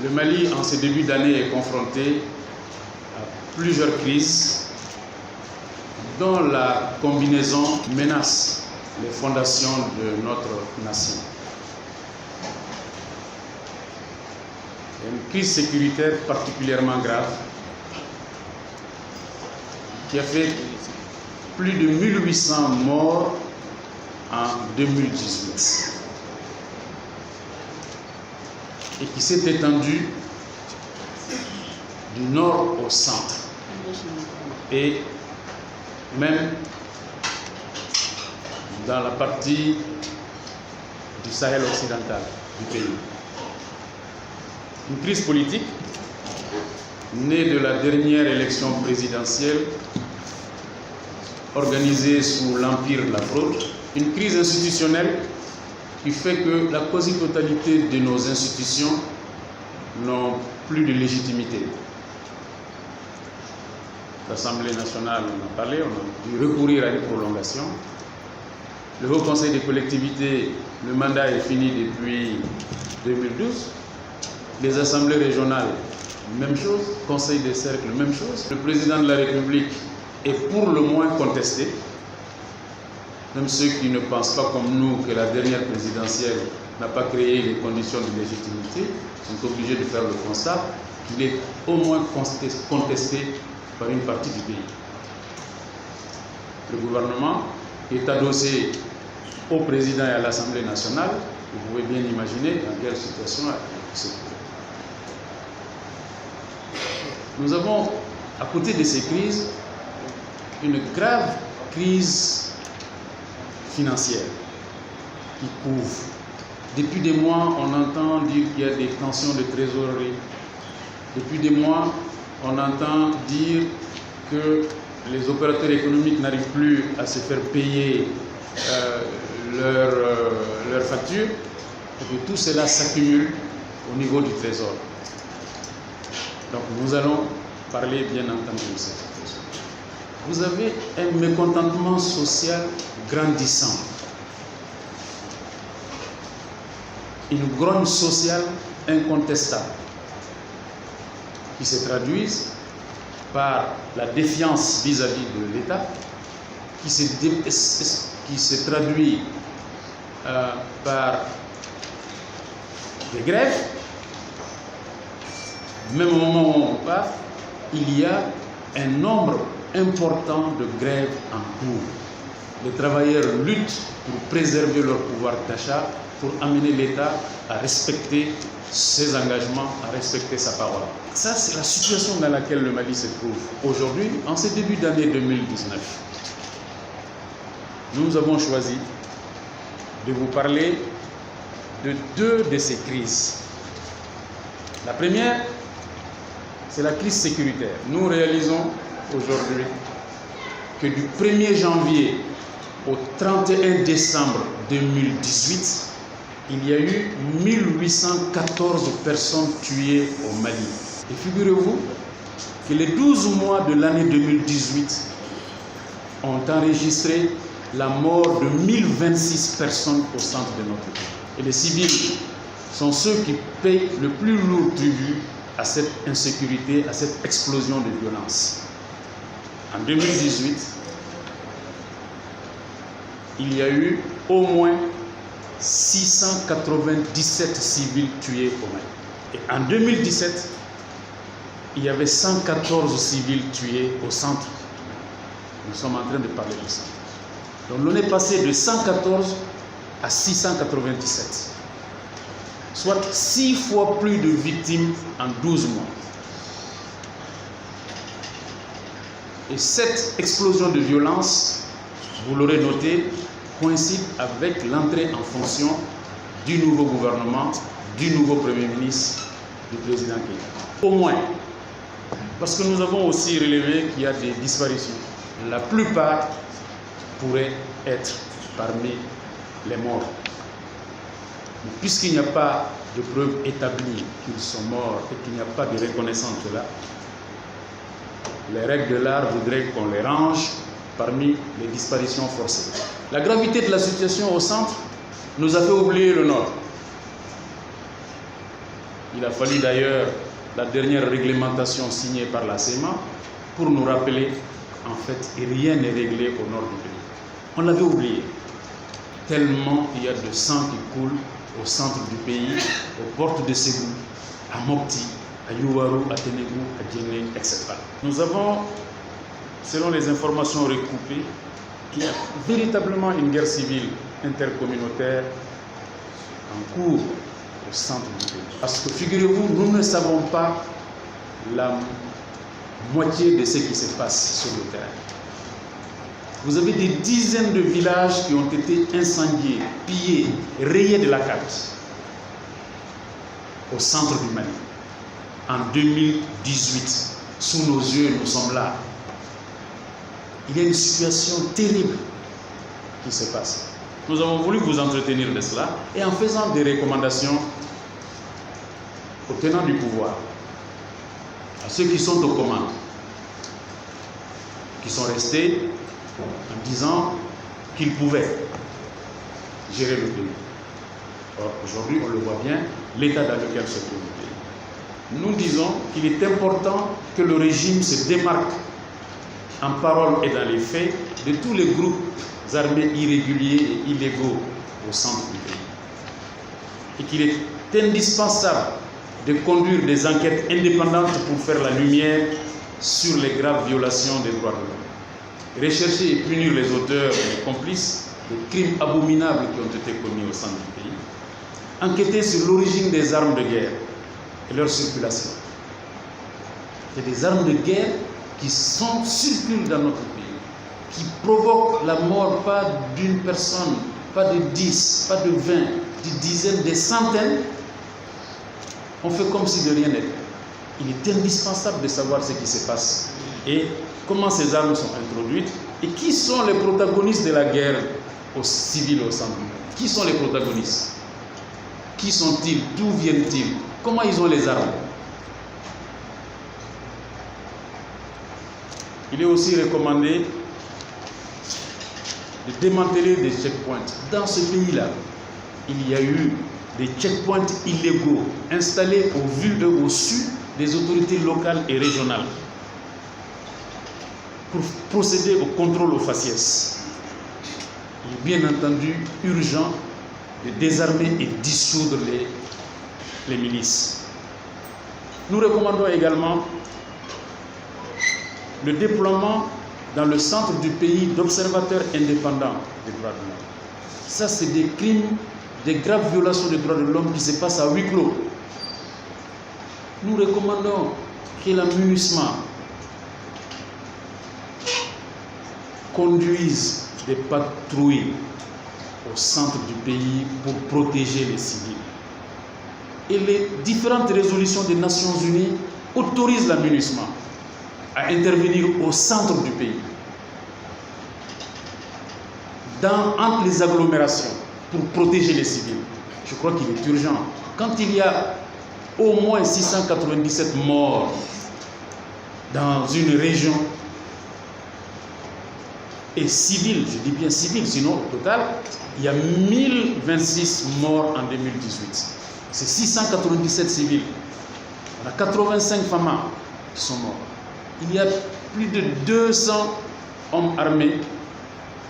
Le Mali, en ce début d'année, est confronté à plusieurs crises dont la combinaison menace les fondations de notre nation. Il y a une crise sécuritaire particulièrement grave qui a fait plus de 1800 morts en 2018 et qui s'est étendue du nord au centre et même dans la partie du Sahel occidental du pays. Une crise politique née de la dernière élection présidentielle organisée sous l'empire de la fraude, une crise institutionnelle qui fait que la quasi-totalité de nos institutions n'ont plus de légitimité. L'Assemblée nationale, on en a parlé, on a dû recourir à une prolongation. Le Haut Conseil des collectivités, le mandat est fini depuis 2012. Les assemblées régionales, même chose. Conseil des cercles, même chose. Le président de la République est pour le moins contesté. Même ceux qui ne pensent pas comme nous que la dernière présidentielle n'a pas créé les conditions de légitimité sont obligés de faire le constat qu'il est au moins contesté par une partie du pays. Le gouvernement est adossé au président et à l'Assemblée nationale. Vous pouvez bien imaginer dans quelle situation il se trouve. Nous avons, à côté de ces crises, une grave crise financière qui couvre. Depuis des mois, on entend dire qu'il y a des tensions de trésorerie. Depuis des mois, on entend dire que les opérateurs économiques n'arrivent plus à se faire payer leurs factures et que tout cela s'accumule au niveau du trésor. Donc nous allons parler bien entendu de cette situation. Vous avez un mécontentement social grandissant, une grogne sociale incontestable qui se traduisent par la défiance vis-à-vis de l'État, qui se traduit par des grèves. Même au moment où on parle, il y a un nombre important de grèves en cours. Les travailleurs luttent pour préserver leur pouvoir d'achat, pour amener l'État à respecter ses engagements, à respecter sa parole. Ça, c'est la situation dans laquelle le Mali se trouve aujourd'hui, en ce début d'année 2019. Nous avons choisi de vous parler de deux de ces crises. La première, c'est la crise sécuritaire. Nous réalisons aujourd'hui que du 1er janvier au 31 décembre 2018, il y a eu 1814 personnes tuées au Mali. Et figurez-vous que les 12 mois de l'année 2018 ont enregistré la mort de 1026 personnes au centre de notre pays. Et les civils sont ceux qui payent le plus lourd tribut à cette insécurité, à cette explosion de violence. En 2018, il y a eu au moins 697 civils tués au Mali. Et en 2017, il y avait 114 civils tués au centre. Nous sommes en train de parler du centre. Donc on est passé de 114 à 697. Soit 6 fois plus de victimes en 12 mois. Et cette explosion de violence, vous l'aurez noté, coïncide avec l'entrée en fonction du nouveau gouvernement, du nouveau Premier ministre, du président Keïta. Au moins, parce que nous avons aussi relevé qu'il y a des disparitions. La plupart pourraient être parmi les morts. Mais puisqu'il n'y a pas de preuves établies qu'ils sont morts et qu'il n'y a pas de reconnaissance de cela, les règles de l'art voudraient qu'on les range parmi les disparitions forcées. La gravité de la situation au centre nous a fait oublier le nord. Il a fallu d'ailleurs la dernière réglementation signée par la CEMA pour nous rappeler en fait rien n'est réglé au nord du pays. On l'avait oublié, tellement il y a de sang qui coule au centre du pays, aux portes de Ségou, à Mopti, à Youarou, à Ténégou, à Djenné, etc. Nous avons, selon les informations recoupées, qu'il y a véritablement une guerre civile intercommunautaire en cours au centre du pays. Parce que figurez-vous, nous ne savons pas la moitié de ce qui se passe sur le terrain. Vous avez des dizaines de villages qui ont été incendiés, pillés, rayés de la carte au centre du Mali. En 2018, sous nos yeux, nous sommes là. Il y a une situation terrible qui se passe. Nous avons voulu vous entretenir de cela et en faisant des recommandations aux tenants du pouvoir, à ceux qui sont aux commandes, qui sont restés en disant qu'ils pouvaient gérer le pays. Or, aujourd'hui, on le voit bien, l'état dans lequel se trouve le pays. Nous disons qu'il est important que le régime se démarque en parole et dans les faits de tous les groupes armés irréguliers et illégaux au centre du pays. Et qu'il est indispensable de conduire des enquêtes indépendantes pour faire la lumière sur les graves violations des droits de l'homme. Rechercher et punir les auteurs et les complices des crimes abominables qui ont été commis au centre du pays. Enquêter sur l'origine des armes de guerre et leur circulation. Il y a des armes de guerre qui circulent dans notre pays, qui provoquent la mort pas d'une personne, pas de 10, pas de 20, de dizaines, des centaines. On fait comme si de rien n'était. Il est indispensable de savoir ce qui se passe et comment ces armes sont introduites et qui sont les protagonistes de la guerre aux civils au centre. Qui sont les protagonistes? Qui sont-ils? D'où viennent-ils? Comment ils ont les armes? Il est aussi recommandé de démanteler des checkpoints. Dans ce pays-là, il y a eu des checkpoints illégaux installés au vu et au su des autorités locales et régionales pour procéder au contrôle aux faciès. Il est bien entendu urgent de désarmer et dissoudre les milices. Nous recommandons également le déploiement dans le centre du pays d'observateurs indépendants des droits de l'homme. Ça, c'est des crimes, des graves violations des droits de l'homme qui se passent à huis clos. Nous recommandons que la MINUSMA conduise des patrouilles au centre du pays pour protéger les civils. Et les différentes résolutions des Nations Unies autorisent la MINUSMA à intervenir au centre du pays, entre les agglomérations, pour protéger les civils. Je crois qu'il est urgent. Quand il y a au moins 697 morts dans une région, et civils, je dis bien civils, sinon au total, il y a 1026 morts en 2018. C'est 697 civils. On a 85 femmes qui sont morts. Il y a plus de 200 hommes armés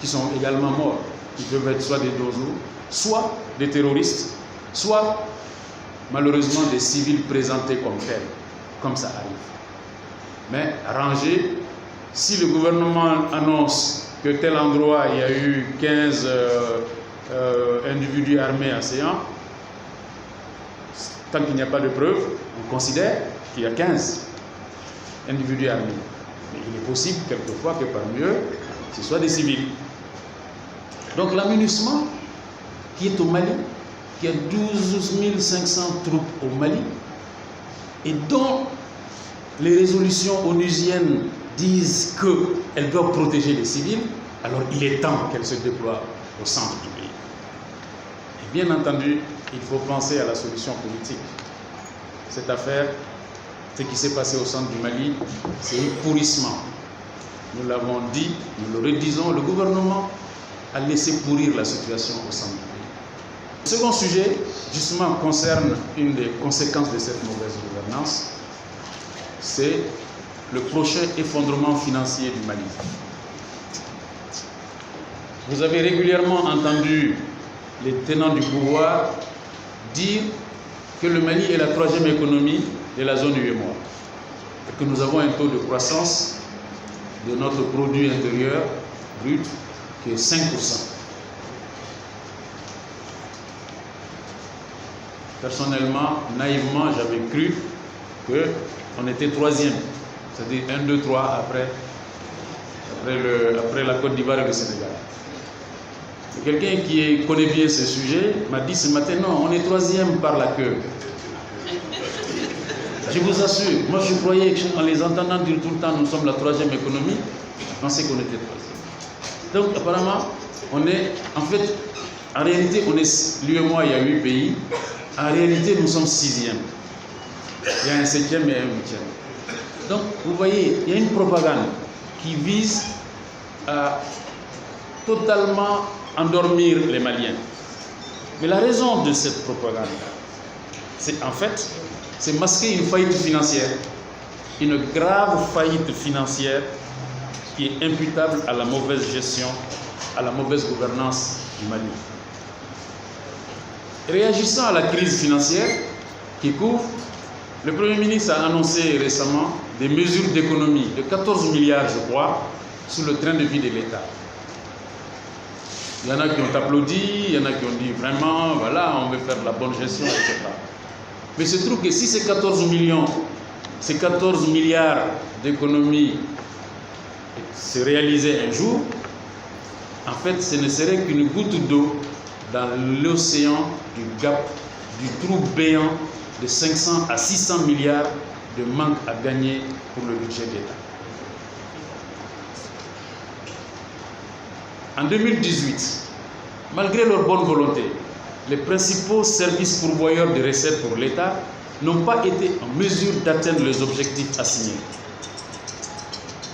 qui sont également morts. Ils peuvent être soit des dozos, soit des terroristes, soit malheureusement des civils présentés comme tels, comme ça arrive. Mais arrangé, si le gouvernement annonce que tel endroit il y a eu 15 individus armés assaillants, tant qu'il n'y a pas de preuves, on considère qu'il y a 15 individus armés. Mais il est possible quelquefois que parmi eux, ce soit des civils. Donc la MINUSMA, qui est au Mali, qui a 12 500 troupes au Mali, et dont les résolutions onusiennes disent qu'elles doivent protéger les civils, alors il est temps qu'elles se déploient au centre du pays. Et bien entendu, il faut penser à la solution politique. Cette affaire, ce qui s'est passé au centre du Mali, c'est un pourrissement. Nous l'avons dit, nous le redisons, le gouvernement a laissé pourrir la situation au centre du pays. Le second sujet, justement, concerne une des conséquences de cette mauvaise gouvernance, c'est le prochain effondrement financier du Mali. Vous avez régulièrement entendu les tenants du pouvoir dire que le Mali est la troisième économie de la zone UEMOA et que nous avons un taux de croissance de notre produit intérieur brut qui est 5%. Personnellement, naïvement, j'avais cru qu'on était troisième, c'est-à-dire 1, 2, 3 après la Côte d'Ivoire et le Sénégal. Quelqu'un qui connaît bien ce sujet m'a dit ce matin, non, on est troisième par la queue. Je vous assure, moi je croyais qu'en les entendant dire tout le temps, nous sommes la troisième économie, je pensais qu'on était troisième. Donc apparemment, on est, en réalité, l'UEMOA, il y a 8 pays, en réalité, nous sommes 6e. Il y a un 7e et un 8e. Donc, vous voyez, il y a une propagande qui vise à totalement endormir les Maliens. Mais la raison de cette propagande, c'est masquer une faillite financière, une grave faillite financière qui est imputable à la mauvaise gestion, à la mauvaise gouvernance du Mali. Réagissant à la crise financière qui couvre, le Premier ministre a annoncé récemment des mesures d'économie de 14 milliards, je crois, sur le train de vie de l'État. Il y en a qui ont applaudi, il y en a qui ont dit vraiment, voilà, on veut faire de la bonne gestion, etc. Mais il se trouve que si ces 14 milliards d'économies se réalisaient un jour, en fait, ce ne serait qu'une goutte d'eau dans l'océan du gap, du trou béant de 500 à 600 milliards de manque à gagner pour le budget d'État. En 2018, malgré leur bonne volonté, les principaux services pourvoyeurs de recettes pour l'État n'ont pas été en mesure d'atteindre les objectifs assignés.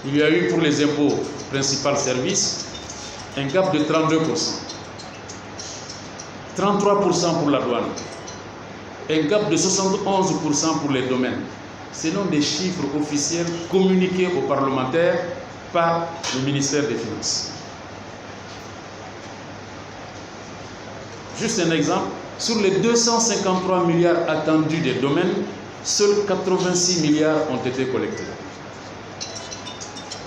Il y a eu pour les impôts principaux services un gap de 32%, 33% pour la douane, un gap de 71% pour les domaines, selon des chiffres officiels communiqués aux parlementaires par le ministère des Finances. Juste un exemple, sur les 253 milliards attendus des domaines, seuls 86 milliards ont été collectés.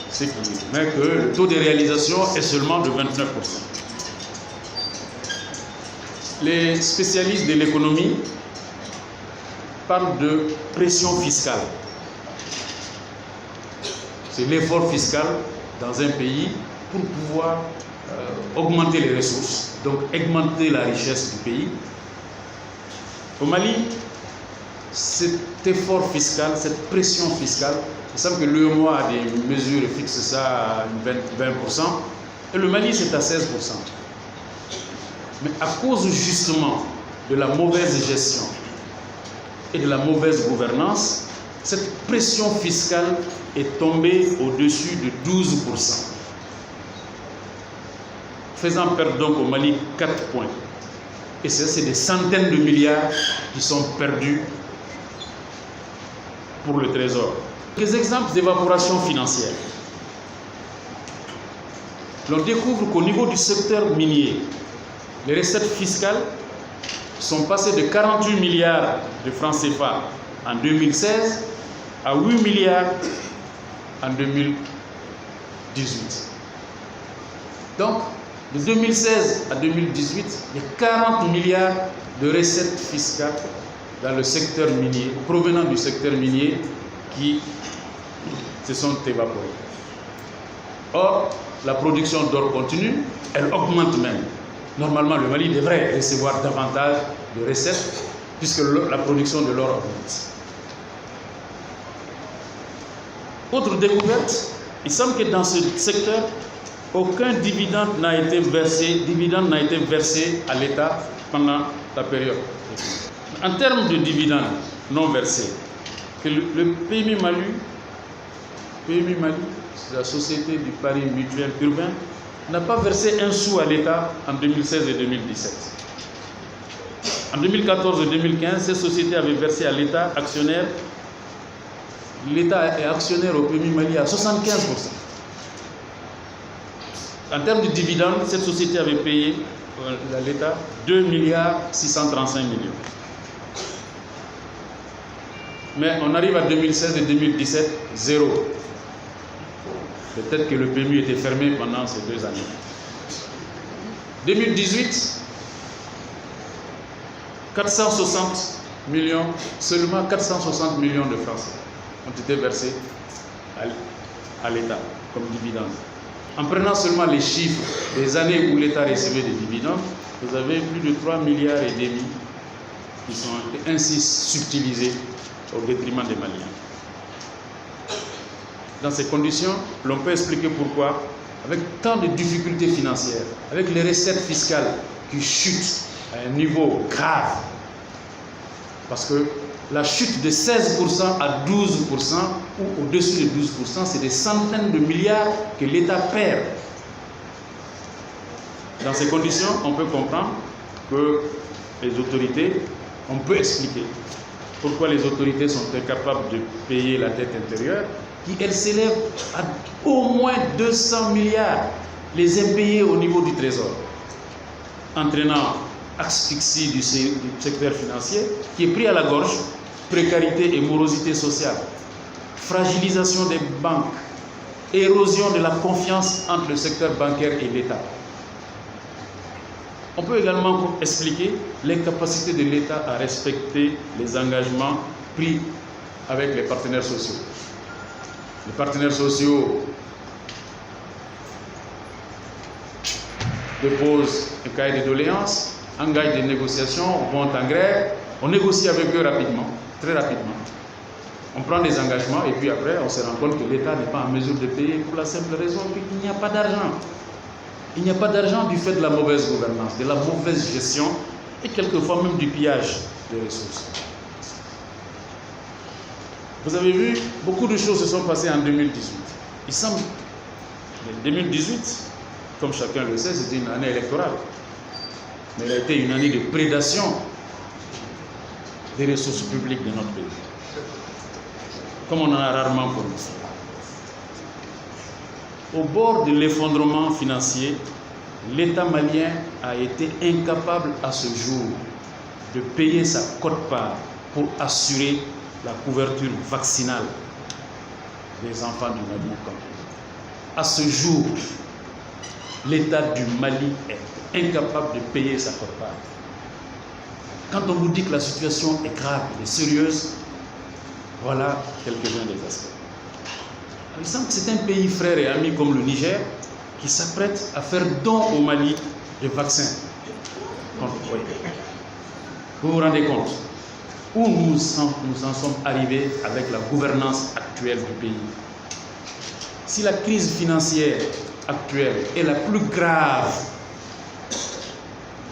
Ce qui met que le taux de réalisation est seulement de 29%. Les spécialistes de l'économie parlent de pression fiscale. C'est l'effort fiscal dans un pays pour pouvoir augmenter les ressources, donc augmenter la richesse du pays. Au Mali, cet effort fiscal, cette pression fiscale, il semble que l'UEMOA a des mesures et fixe ça à 20%, et le Mali c'est à 16%. Mais à cause justement de la mauvaise gestion et de la mauvaise gouvernance, cette pression fiscale est tombée au-dessus de 12%. Faisant perdre donc au Mali 4 points. Et c'est des centaines de milliards qui sont perdus pour le Trésor. Quelques exemples d'évaporation financière. L'on découvre qu'au niveau du secteur minier, les recettes fiscales sont passées de 48 milliards de francs CFA en 2016 à 8 milliards en 2018. Donc, de 2016 à 2018, il y a 40 milliards de recettes fiscales dans le secteur minier, provenant du secteur minier, qui se sont évaporés. Or, la production d'or continue, elle augmente même. Normalement, le Mali devrait recevoir davantage de recettes, puisque la production de l'or augmente. Autre découverte, il semble que dans ce secteur, aucun dividende n'a été versé à l'État pendant la période. En termes de dividendes non versés, que le PMI Mali, c'est la société du pari mutuel urbain, n'a pas versé un sou à l'État en 2016 et 2017. En 2014 et 2015, ces sociétés avaient versé à l'État actionnaire. L'État est actionnaire au PMI Mali à 75%. En termes de dividendes, cette société avait payé à l'État 2 635 millions. Mais on arrive à 2016 et 2017, zéro. Peut-être que le PMI était fermé pendant ces 2 années. 2018, 460 millions, seulement 460 millions de francs ont été versés à l'État comme dividendes. En prenant seulement les chiffres des années où l'État recevait des dividendes, vous avez plus de 3,5 milliards qui sont ainsi subtilisés au détriment des Maliens. Dans ces conditions, l'on peut expliquer pourquoi, avec tant de difficultés financières, avec les recettes fiscales qui chutent à un niveau grave, parce que la chute de 16% à 12% ou au-dessus de 12%, c'est des centaines de milliards que l'État perd. Dans ces conditions, on peut comprendre que les autorités, on peut expliquer pourquoi les autorités sont incapables de payer la dette intérieure, qui elle s'élève à au moins 200 milliards, les impayés au niveau du Trésor, entraînant asphyxie du secteur financier qui est pris à la gorge, précarité et morosité sociale, fragilisation des banques, érosion de la confiance entre le secteur bancaire et l'État. On peut également expliquer l'incapacité de l'État à respecter les engagements pris avec les partenaires sociaux. Les partenaires sociaux déposent un cahier de doléances, engagent des négociations, vont en grève, on négocie avec eux rapidement, très rapidement. On prend des engagements et puis après on se rend compte que l'État n'est pas en mesure de payer pour la simple raison qu'il n'y a pas d'argent. Il n'y a pas d'argent du fait de la mauvaise gouvernance, de la mauvaise gestion et quelquefois même du pillage des ressources. Vous avez vu, beaucoup de choses se sont passées en 2018. Il semble que 2018, comme chacun le sait, c'était une année électorale. Mais elle a été une année de prédation des ressources publiques de notre pays. Comme on en a rarement connu. Au bord de l'effondrement financier, l'État malien a été incapable à ce jour de payer sa quote-part pour assurer la couverture vaccinale des enfants du Mali. À ce jour, l'État du Mali est incapable de payer sa quote-part. Quand on vous dit que la situation est grave et sérieuse, voilà quelques-uns des aspects. Il semble que c'est un pays frère et ami comme le Niger qui s'apprête à faire don au Mali de vaccins contre le polio. Vous vous rendez compte où nous en sommes arrivés avec la gouvernance actuelle du pays. Si la crise financière actuelle est la plus grave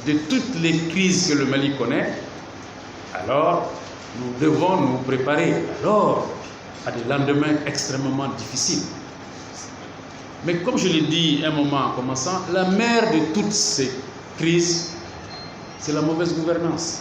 de toutes les crises que le Mali connaît, alors nous devons nous préparer à des lendemains extrêmement difficiles. Mais comme je l'ai dit un moment en commençant, la mère de toutes ces crises, c'est la mauvaise gouvernance.